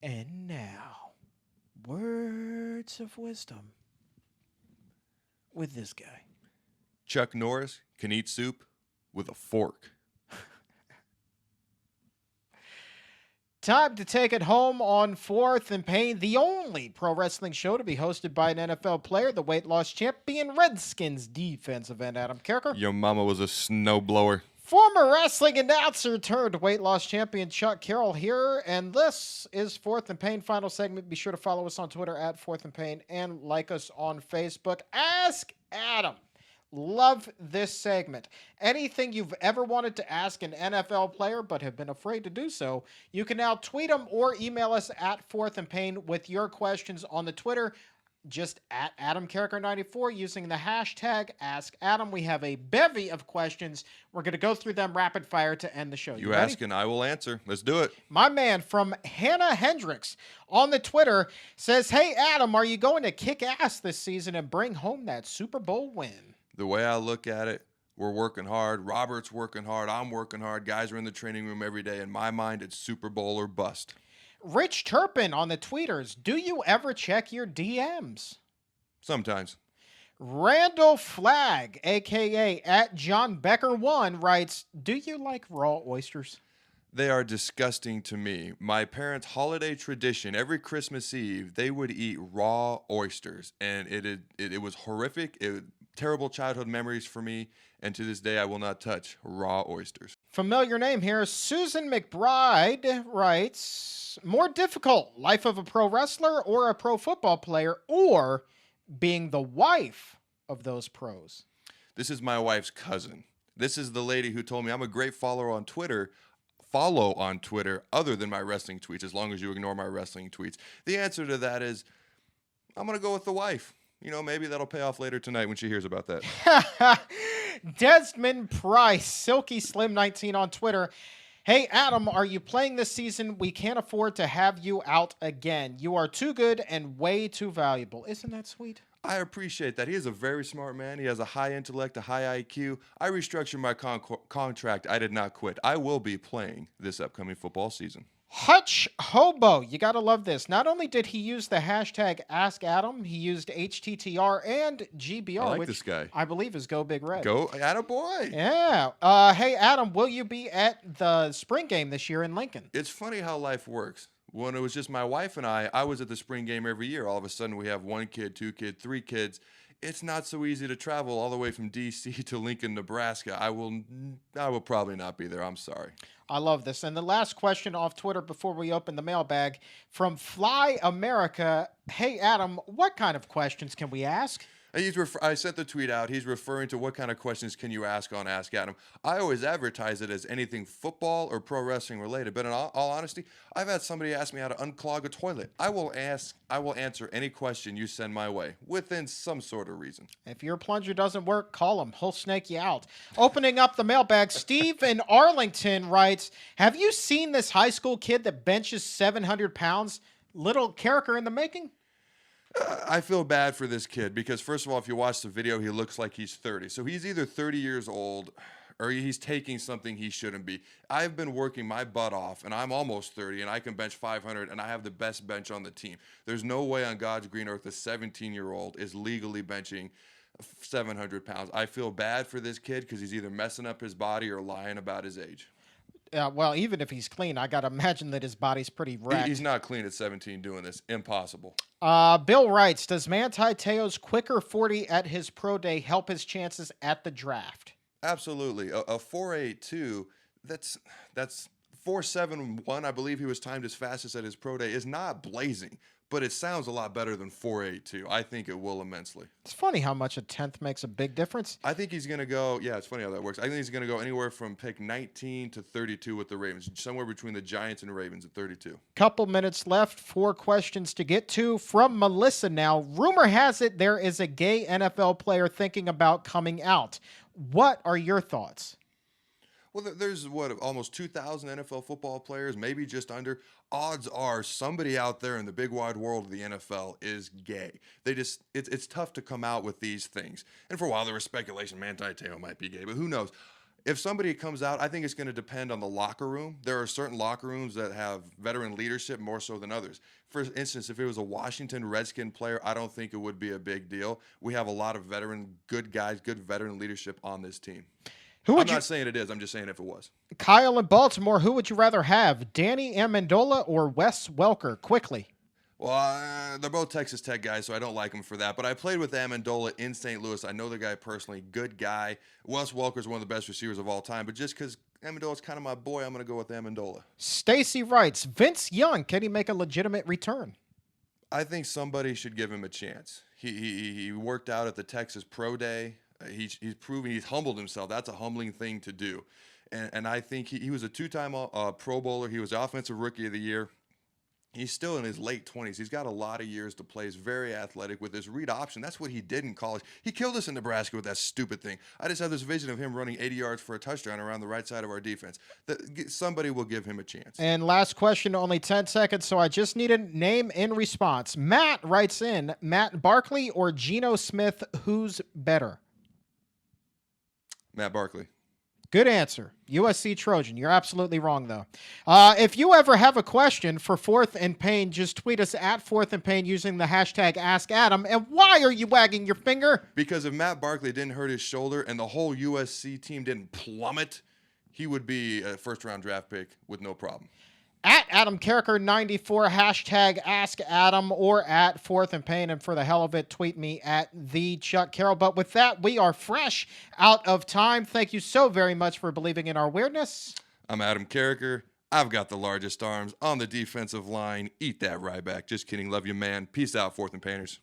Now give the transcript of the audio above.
And now, words of wisdom with this guy. Chuck Norris can eat soup with a fork. Time to take it home on Fourth and Pain, the only pro wrestling show to be hosted by an NFL player, the weight loss champion Redskins defensive end Adam Carriker. Your mama was a snowblower. Former wrestling announcer turned weight loss champion Chuck Carroll here, and this is Fourth and Pain final segment. Be sure to follow us on Twitter at Fourth and Pain and like us on Facebook. Ask Adam. Love this segment. Anything you've ever wanted to ask an NFL player but have been afraid to do so, you can now tweet them or email us at Fourth and Pain with your questions on the Twitter. Just at Adam Carriker 94 using the hashtag AskAdam. We have a bevy of questions. We're going to go through them rapid fire to end the show. You ask and I will answer. Let's do it. My man from Hannah Hendricks on the Twitter says, "Hey Adam, are you going to kick ass this season and bring home that Super Bowl win?" The way I look at it, we're working hard. Robert's working hard. I'm working hard. Guys are in the training room every day. In my mind, it's Super Bowl or bust. Rich Turpin on the tweeters, "Do you ever check your DMs?" Sometimes. Randall Flagg, a.k.a. at John Becker 1, writes, "Do you like raw oysters?" They are disgusting to me. My parents' holiday tradition, every Christmas Eve, they would eat raw oysters. And it was horrific. Terrible childhood memories for me. And to this day, I will not touch raw oysters. Familiar name here. Susan McBride writes, "More difficult, life of a pro wrestler or a pro football player, or being the wife of those pros?" This is my wife's cousin. This is the lady who told me I'm a great follower on Twitter. Follow on Twitter other than my wrestling tweets, as long as you ignore my wrestling tweets. The answer to that is I'm going to go with the wife. You know, maybe that'll pay off later tonight when she hears about that. Desmond Price, Silky Slim 19 on Twitter. "Hey, Adam, are you playing this season? We can't afford to have you out again. You are too good and way too valuable." Isn't that sweet? I appreciate that. He is a very smart man. He has a high intellect, a high IQ. I restructured my contract. I did not quit. I will be playing this upcoming football season. Hutch Hobo, you gotta love this. Not only did he use the hashtag AskAdam, he used HTTR and GBR, I like which this guy. I believe is Go Big Red. Go, attaboy. Yeah. Hey, Adam, will you be at the spring game this year in Lincoln? It's funny how life works. When it was just my wife and I was at the spring game every year. All of a sudden, we have 1 kid, 2 kids, 3 kids. It's not so easy to travel all the way from D.C. to Lincoln, Nebraska. I will probably not be there. I'm sorry. I love this. And the last question off Twitter before we open the mailbag from Fly America. "Hey, Adam, what kind of questions can we ask?" I sent the tweet out. He's referring to what kind of questions can you ask on Ask Adam. I always advertise it as anything football or pro wrestling related. But in all honesty, I've had somebody ask me how to unclog a toilet. I will answer any question you send my way within some sort of reason. If your plunger doesn't work, call him. He'll snake you out. Opening up the mailbag, Steve in Arlington writes, "Have you seen this high school kid that benches 700 pounds? Little Carriker in the making?" I feel bad for this kid because, first of all, if you watch the video, he looks like he's 30. So he's either 30 years old or he's taking something he shouldn't be. I've been working my butt off, and I'm almost 30, and I can bench 500, and I have the best bench on the team. There's no way on God's green earth a 17-year-old is legally benching 700 pounds. I feel bad for this kid because he's either messing up his body or lying about his age. Well, even if he's clean, I got to imagine that his body's pretty wrecked. He's not clean at 17 doing this. Impossible. Bill writes, "Does Manti Teo's quicker 40 at his pro day help his chances at the draft?" Absolutely. A 4.82, that's 4.71, I believe he was timed his fastest at his pro day, is not blazing, but it sounds a lot better than 4.82. I think it will immensely. It's funny how much a tenth makes a big difference. I think he's going to go, yeah, it's funny how that works. I think he's going to go anywhere from pick 19 to 32 with the Ravens, somewhere between the Giants and Ravens at 32. Couple minutes left, 4 questions to get to from Melissa now. "Rumor has it there is a gay NFL player thinking about coming out. What are your thoughts?" Well, there's, almost 2,000 NFL football players, maybe just under. Odds are somebody out there in the big wide world of the NFL is gay. It's tough to come out with these things. And for a while, there was speculation Manti Teo might be gay, but who knows? if somebody comes out, I think it's going to depend on the locker room. There are certain locker rooms that have veteran leadership more so than others. For instance, if it was a Washington Redskin player, I don't think it would be a big deal. We have a lot of veteran, good guys, good veteran leadership on this team. I'm not saying it is. I'm just saying if it was. Kyle in Baltimore, who would you rather have, Danny Amendola or Wes Welker? Quickly. Well, they're both Texas Tech guys, so I don't like them for that. But I played with Amendola in St. Louis. I know the guy personally. Good guy. Wes Welker is one of the best receivers of all time. But just because Amendola's kind of my boy, I'm going to go with Amendola. Stacy writes, Vince Young, can he make a legitimate return? I think somebody should give him a chance. He worked out at the Texas Pro Day. He's proven he's humbled himself. That's a humbling thing to do. And I think he was a two-time Pro Bowler. He was Offensive Rookie of the Year. He's still in his late 20s. He's got a lot of years to play. He's very athletic with his read option. That's what he did in college. He killed us in Nebraska with that stupid thing. I just have this vision of him running 80 yards for a touchdown around the right side of our defense. Somebody will give him a chance. And last question, only 10 seconds, so I just need a name in response. Matt writes in, Matt Barkley or Geno Smith, who's better? Matt Barkley. Good answer. USC Trojan. You're absolutely wrong, though. If you ever have a question for Fourth and Pain, just tweet us at Fourth and Pain using the hashtag AskAdam. And why are you wagging your finger? Because if Matt Barkley didn't hurt his shoulder and the whole USC team didn't plummet, he would be a first-round draft pick with no problem. At Adam Carriker 94, hashtag AskAdam, or at Fourth and Pain. And for the hell of it, tweet me at the Chuck Carroll. But with that, we are fresh out of time. Thank you so very much for believing in our weirdness. I'm Adam Carriker. I've got the largest arms on the defensive line. Eat that, Ryback. Just kidding. Love you, man. Peace out, Fourth and Painters.